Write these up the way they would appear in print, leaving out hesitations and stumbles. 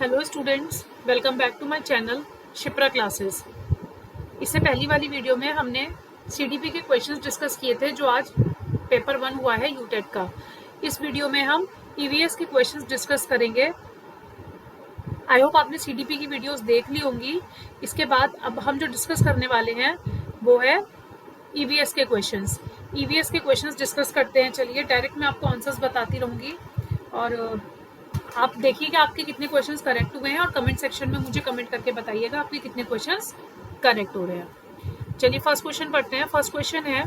Hello students, welcome back to my channel Shipra classes. इससे पहली वाली वीडियो में हमने सीडीपी के क्वेश्चंस डिस्कस किए थे जो आज पेपर 1 हुआ है यूटेट का। इस वीडियो में हम ईवीएस के क्वेश्चंस डिस्कस करेंगे। आई होप आपने सीडीपी की वीडियोस देख ली होंगी। इसके बाद अब हम जो डिस्कस करने वाले हैं वो है ईवीएस के क्वेश्चंस। ईवीएस के क्वेश्चंस डिस्कस करते हैं। चलिए डायरेक्ट मैं आपको आंसर्स बताती रहूँगी और आप देखिएगा आपके कितने क्वेश्चंस करेक्ट हुए हैं और कमेंट सेक्शन में मुझे कमेंट करके बताइएगा आपके कितने क्वेश्चंस करेक्ट हो रहे हैं। चलिए फर्स्ट क्वेश्चन पढ़ते हैं। फर्स्ट क्वेश्चन है,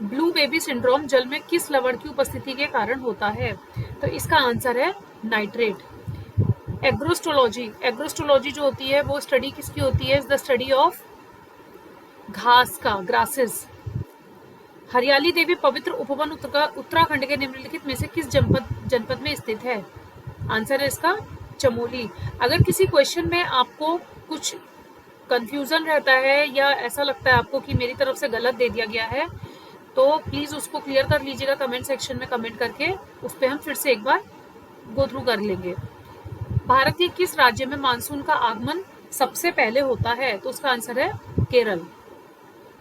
ब्लू बेबी सिंड्रोम जल में किस लवण की उपस्थिति के कारण होता है? तो इसका आंसर है नाइट्रेट। एग्रोस्टोलॉजी जो होती है वो स्टडी किसकी होती है? द स्टडी ऑफ घास का, ग्रासेस। हरियाली देवी पवित्र उपवन उत्तराखंड के निम्नलिखित में से किस जनपद में स्थित है? आंसर है इसका चमोली। अगर किसी क्वेश्चन में आपको कुछ कंफ्यूजन रहता है या ऐसा लगता है आपको कि मेरी तरफ से गलत दे दिया गया है तो प्लीज उसको क्लियर कर लीजिएगा कमेंट सेक्शन में कमेंट करके। उस पर हम फिर से एक बार गो थ्रू कर लेंगे। भारत के किस राज्य में मानसून का आगमन सबसे पहले होता है? तो उसका आंसर है केरल।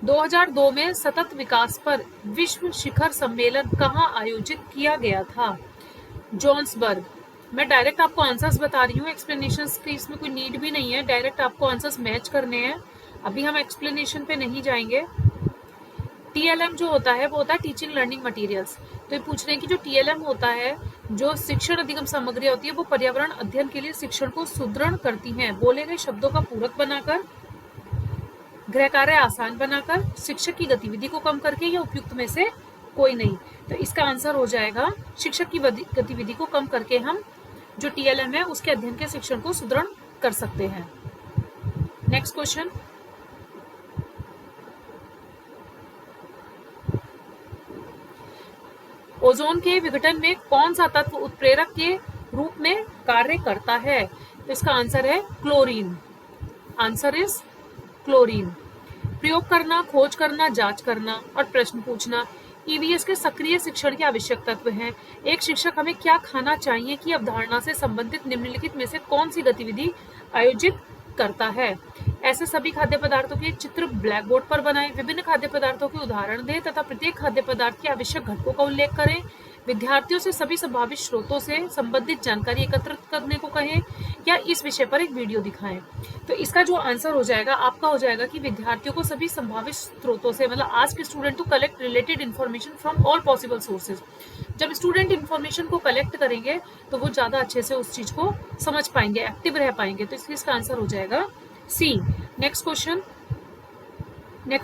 2002 में सतत विकास पर विश्व शिखर सम्मेलन कहाँ आयोजित किया गया था? जोहान्सबर्ग। मैं डायरेक्ट आपको आंसर्स बता रही हूँ, एक्सप्लेनेशंस की इसमें कोई नीड भी नहीं है, डायरेक्ट आपको आंसर्स मैच करने हैं। अभी हम एक्सप्लेनेशन पे नहीं जाएंगे। टीएलएम जो होता है वो होता है टीचिंग लर्निंग मटेरियल्स। तो ये पूछ रहे हैं कि जो टीएलएम होता है, जो शिक्षण अधिगम सामग्री होती है, वो पर्यावरण अध्ययन के लिए शिक्षण को सुदृढ़ करती हैं। बोले गए शब्दों का पूरक बनाकर, गृह कार्य आसान बनाकर, शिक्षक की गतिविधि को कम करके, या उपयुक्त में से कोई नहीं। तो इसका आंसर हो जाएगा शिक्षक की गतिविधि को कम करके हम जो टीएलएम है उसके अध्ययन के शिक्षण को सुदृढ़ कर सकते हैं। नेक्स्ट क्वेश्चन, ओजोन के विघटन में कौन सा तत्व उत्प्रेरक के रूप में कार्य करता है? तो इसका आंसर है क्लोरीन। Answer is chlorine. प्रयोग करना, खोज करना, जांच करना और प्रश्न पूछना ईवीएस के सक्रिय शिक्षण के आवश्यक तत्व हैं। एक शिक्षक हमें क्या खाना चाहिए की अवधारणा से संबंधित निम्नलिखित में से कौन सी गतिविधि आयोजित करता है? ऐसे सभी खाद्य पदार्थों के चित्र ब्लैक बोर्ड पर बनाएं, विभिन्न खाद्य पदार्थों के उदाहरण दें तथा प्रत्येक खाद्य पदार्थ के आवश्यक घटकों का उल्लेख करें। विद्यार्थियों से सभी संभावित स्रोतों से संबंधित जानकारी एकत्रित करने को कहें या इस विषय पर एक वीडियो दिखाएं। तो इसका जो आंसर हो जाएगा आपका हो जाएगा कि विद्यार्थियों को सभी संभावित स्रोतों से, मतलब ask student to collect related information from all possible sources. जब स्टूडेंट इन्फॉर्मेशन को कलेक्ट करेंगे तो वो ज्यादा अच्छे से उस चीज को समझ पाएंगे, एक्टिव रह पाएंगे। तो इसलिए इसका आंसर हो जाएगा सी। नेक्स्ट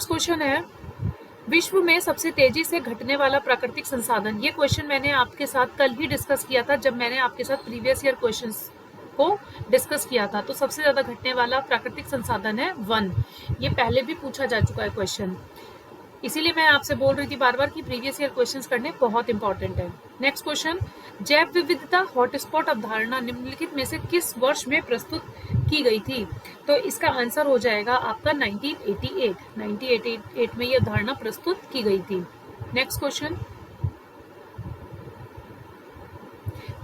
क्वेश्चन है, विश्व में सबसे तेजी से घटने वाला प्राकृतिक संसाधन। ये क्वेश्चन मैंने आपके साथ कल ही डिस्कस किया था जब मैंने आपके साथ प्रीवियस ईयर क्वेश्चंस को डिस्कस किया था। तो सबसे ज्यादा घटने वाला प्राकृतिक संसाधन है वन। ये पहले भी पूछा जा चुका है क्वेश्चन, इसीलिए मैं आपसे बोल रही थी बार बार कि प्रीवियस ईयर क्वेश्चंस करने बहुत इंपॉर्टेंट है। नेक्स्ट क्वेश्चन, जैव विविधता हॉटस्पॉट अवधारणा निम्नलिखित में से किस वर्ष में प्रस्तुत की गई थी? तो इसका आंसर हो जाएगा आपका 1988 में यह अवधारणा प्रस्तुत की गई थी। नेक्स्ट क्वेश्चन,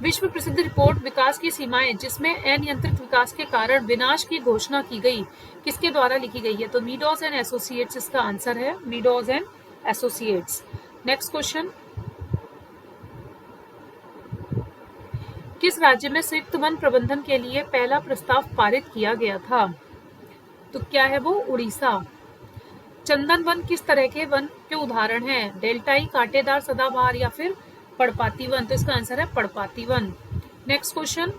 विश्व प्रसिद्ध रिपोर्ट विकास की सीमाएं जिसमें अनियंत्रित विकास के कारण विनाश की घोषणा की गई किसके द्वारा लिखी गई है? तो मीडोज एंड एसोसिएट्स इसका आंसर है, meadows and associates. Next question, किस राज्य में संयुक्त वन प्रबंधन के लिए पहला प्रस्ताव पारित किया गया था? तो क्या है वो? उड़ीसा। चंदन वन किस तरह के वन के उदाहरण हैं? डेल्टाई, कांटेदार, सदाबहार या फिर पर्णपाती वन? तो इसका आंसर है पर्णपाती वन। नेक्स्ट क्वेश्चन,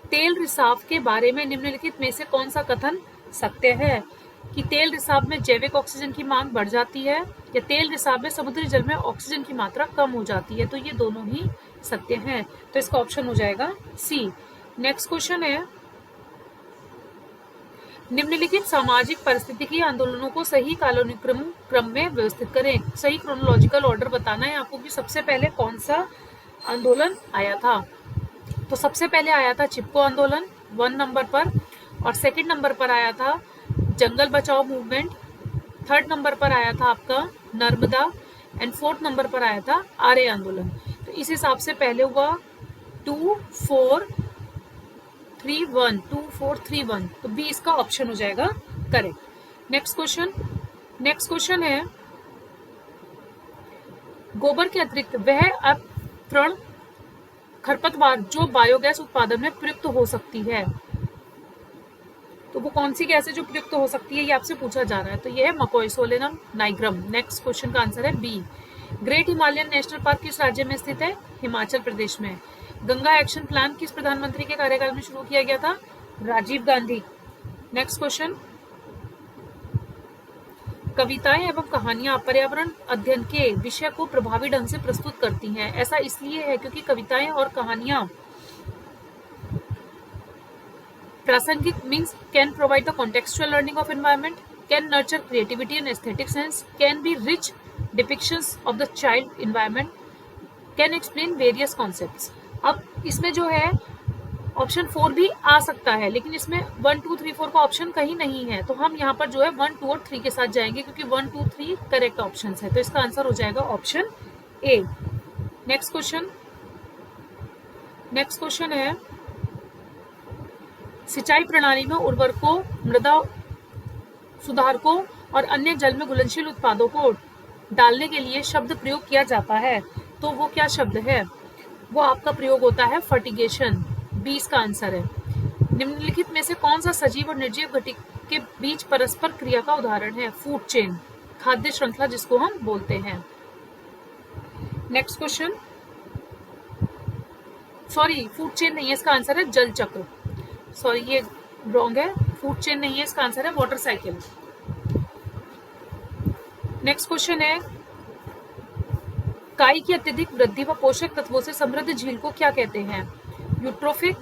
तेल रिसाव के बारे में निम्नलिखित में से कौन सा कथन सत्य है? कि तेल रिसाव में जैविक ऑक्सीजन की मांग बढ़ जाती है या तेल रिसाव में समुद्री जल में ऑक्सीजन की मात्रा कम हो जाती है? तो ये दोनों ही सत्य हैं। तो इसका ऑप्शन हो जाएगा सी। नेक्स्ट क्वेश्चन है, निम्नलिखित सामाजिक पारिस्थितिकी आंदोलनों को सही कालानुक्रम में व्यवस्थित करें। सही क्रोनोलॉजिकल ऑर्डर बताना है आपको कि सबसे पहले कौन सा आंदोलन आया था। तो सबसे पहले आया था चिपको आंदोलन 1 नंबर पर, और सेकंड नंबर पर आया था जंगल बचाओ मूवमेंट, थर्ड नंबर पर आया था आपका नर्मदा, एंड फोर्थ नंबर पर आया था आर्य आंदोलन। तो इस हिसाब से पहले हुआ 2431, 2431, तो बी इसका ऑप्शन हो जाएगा करेक्ट। नेक्स्ट क्वेश्चन है, गोबर के अतिरिक्त वह अपव्रण खरपतवार जो बायोगैस उत्पादन में प्रयुक्त हो सकती है, तो वो कौन सी गैस है जो प्रयुक्त हो सकती है, ये आपसे पूछा जा रहा है। तो ये है मकोइसोलेनम नाइग्रम। नेक्स्ट क्वेश्चन का आंसर है B. Great Himalayan national park किस राज्य में स्थित है? हिमाचल प्रदेश में। गंगा एक्शन प्लान किस प्रधानमंत्री के कार्यकाल में शुरू किया गया था? राजीव गांधी। नेक्स्ट क्वेश्चन, कविताएं एवं कहानियां पर्यावरण अध्ययन के विषय को प्रभावी ढंग से प्रस्तुत करती हैं। ऐसा इसलिए है क्योंकि कविताएं और कहानियां प्रासंगिक means can provide the contextual learning of environment, can nurture creativity and aesthetic sense, can be rich depictions of the child environment, can explain various concepts. अब इसमें जो है ऑप्शन 4 भी आ सकता है, लेकिन इसमें 1, 2, 3, 4 का ऑप्शन कहीं नहीं है, तो हम यहाँ पर जो है 1, 2 और 3 के साथ जाएंगे क्योंकि 1, 2, 3 करेक्ट ऑप्शन है, तो इसका आंसर हो जाएगा ऑप्शन ए। नेक्स्ट क्वेश्चन है, सिंचाई प्रणाली में उर्वरकों, मृदा सुधारकों और अन्य जल में घुलनशील उत्पादों को डालने के लिए शब्द प्रयोग किया जाता है, तो वो क्या शब्द है? वो आपका प्रयोग होता है फर्टिगेशन। 20 का आंसर है। निम्नलिखित में से कौन सा सजीव और निर्जीव घटक के बीच परस्पर क्रिया का उदाहरण है? फूड चेन, खाद्य श्रृंखला जिसको हम बोलते हैं। Next question, sorry food chain नहीं है, इसका आंसर है जल चक्र। सॉरी ये रॉन्ग है, फूड चेन नहीं है, इसका आंसर है वाटर साइकिल। नेक्स्ट क्वेश्चन है, काई की अत्यधिक वृद्धि व पोषक तत्वों से समृद्ध झील को क्या कहते हैं? यूट्रोफिक।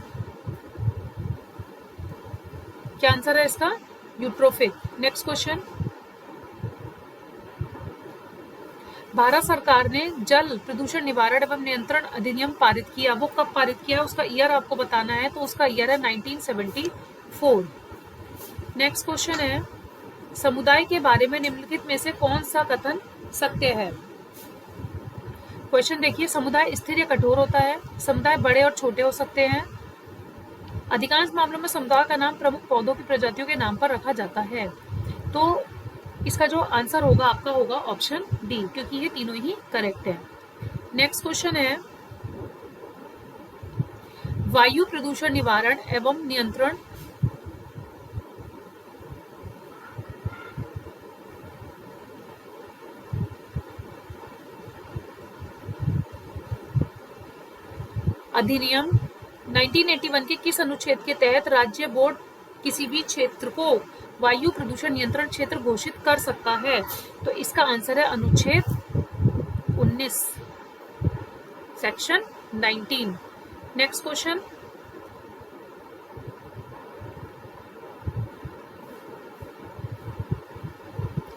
क्या आंसर है इसका? यूट्रोफिक। नेक्स्ट क्वेश्चन, भारत सरकार ने जल प्रदूषण निवारण एवं नियंत्रण अधिनियम पारित किया, वो कब पारित किया उसका ईयर आपको बताना है, तो उसका ईयर है 1974। नेक्स्ट क्वेश्चन है, समुदाय के बारे में निम्नलिखित में से कौन सा कथन सत्य है? क्वेश्चन देखिए, समुदाय स्थिर या कठोर होता है, समुदाय बड़े और छोटे हो सकते हैं, अधिकांश मामलों में समुदाय का नाम प्रमुख पौधों की प्रजातियों के नाम पर रखा जाता है, तो इसका जो आंसर होगा आपका होगा ऑप्शन डी, क्योंकि ये तीनों ही करेक्ट है। नेक्स्ट क्वेश्चन है, वायु प्रदूषण निवारण एवं नियंत्रण अधिनियम 1981 के किस अनुच्छेद के तहत राज्य बोर्ड किसी भी क्षेत्र को वायु प्रदूषण नियंत्रण क्षेत्र घोषित कर सकता है? तो इसका आंसर है अनुच्छेद 19 सेक्शन 19। नेक्स्ट क्वेश्चन,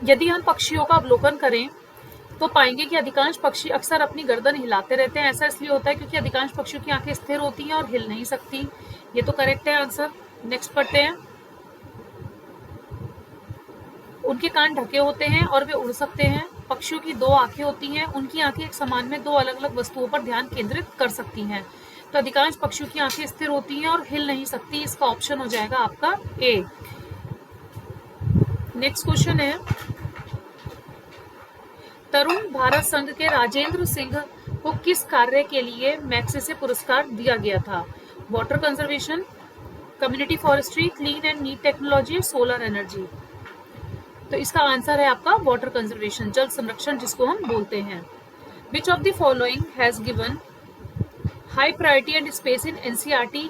यदि हम पक्षियों का अवलोकन करें तो पाएंगे कि अधिकांश पक्षी अक्सर अपनी गर्दन हिलाते रहते हैं। ऐसा इसलिए होता है क्योंकि अधिकांश पक्षियों की आंखें स्थिर होती हैं और हिल नहीं सकती। ये तो करेक्ट है आंसर। नेक्स्ट पढ़ते हैं, उनके कान ढके होते हैं और वे उड़ सकते हैं। पक्षियों की 2 आंखें होती हैं, उनकी आंखें एक समान में 2 अलग अलग वस्तुओं पर ध्यान केंद्रित कर सकती हैं। तो अधिकांश पक्षियों की आंखें स्थिर होती हैं और हिल नहीं सकती, इसका ऑप्शन हो जाएगा आपका ए। नेक्स्ट क्वेश्चन है, तरुण भारत संघ के राजेंद्र सिंह को किस कार्य के लिए मैग्सेसे पुरस्कार दिया गया था? Water conservation, community forestry, clean and neat technology, solar energy. तो इसका आंसर है आपका वाटर कंजर्वेशन, जल संरक्षण जिसको हम बोलते हैं। विच of the following has given high priority and space in NCERT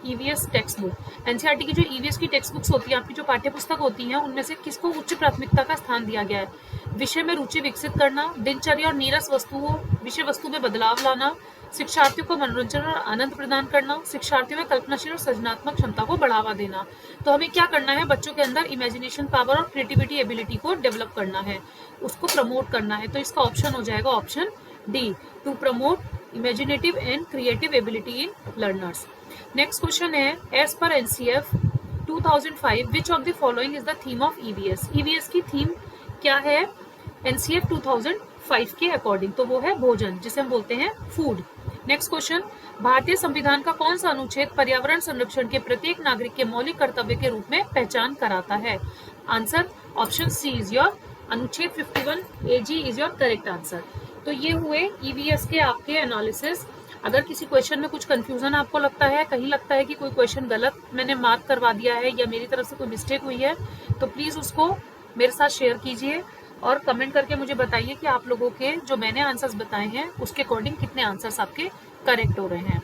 EVS text book? NCERT की जो ईवीएस की टेक्स्ट बुक्स होती है, आपकी जो पाठ्य पुस्तक होती है, उनमें से किसको उच्च प्राथमिकता का स्थान दिया गया है? विषय में रुचि विकसित करना, दिनचर्या और नीरस वस्तुओं विषय वस्तु में बदलाव लाना, शिक्षार्थियों को मनोरंजन और आनंद प्रदान करना, शिक्षार्थियों में कल्पनाशील और सृजनात्मक क्षमता को बढ़ावा देना। तो हमें क्या करना है? बच्चों के अंदर इमेजिनेशन पावर और क्रिएटिविटी एबिलिटी को डेवलप करना है, उसको प्रमोट करना है। तो इसका ऑप्शन हो जाएगा option D, to promote imaginative and creative ability in learners. Next question है, एज पर NCF 2005 which of the following is the theme of EVS? EVS की थीम क्या है एनसीएफ 5 के अकॉर्डिंग, तो वो है भोजन, जिसे हम बोलते हैं फूड। नेक्स्ट क्वेश्चन, भारतीय संविधान का कौन सा अनुच्छेद पर्यावरण संरक्षण के प्रत्येक नागरिक के मौलिक कर्तव्य के रूप में पहचान कराता है? Answer option C is your अनुच्छेद 51 AG is your correct answer. तो ये हुए ईवीएस के आपके एनालिसिस। अगर किसी क्वेश्चन में कुछ कंफ्यूजन आपको लगता है, कहीं लगता है कि कोई क्वेश्चन गलत मैंने मार्क करवा दिया है या मेरी तरफ से कोई मिस्टेक हुई है, तो प्लीज उसको मेरे साथ शेयर कीजिए और कमेंट करके मुझे बताइए कि आप लोगों के जो मैंने आंसर्स बताए हैं उसके अकॉर्डिंग कितने आंसर्स आपके करेक्ट हो रहे हैं।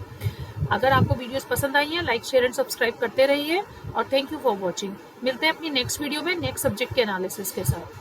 अगर आपको वीडियोस पसंद आई है, लाइक शेयर एंड सब्सक्राइब करते रहिए और थैंक यू फॉर वॉचिंग। मिलते हैं अपनी नेक्स्ट वीडियो में नेक्स्ट सब्जेक्ट के एनालिसिस के साथ।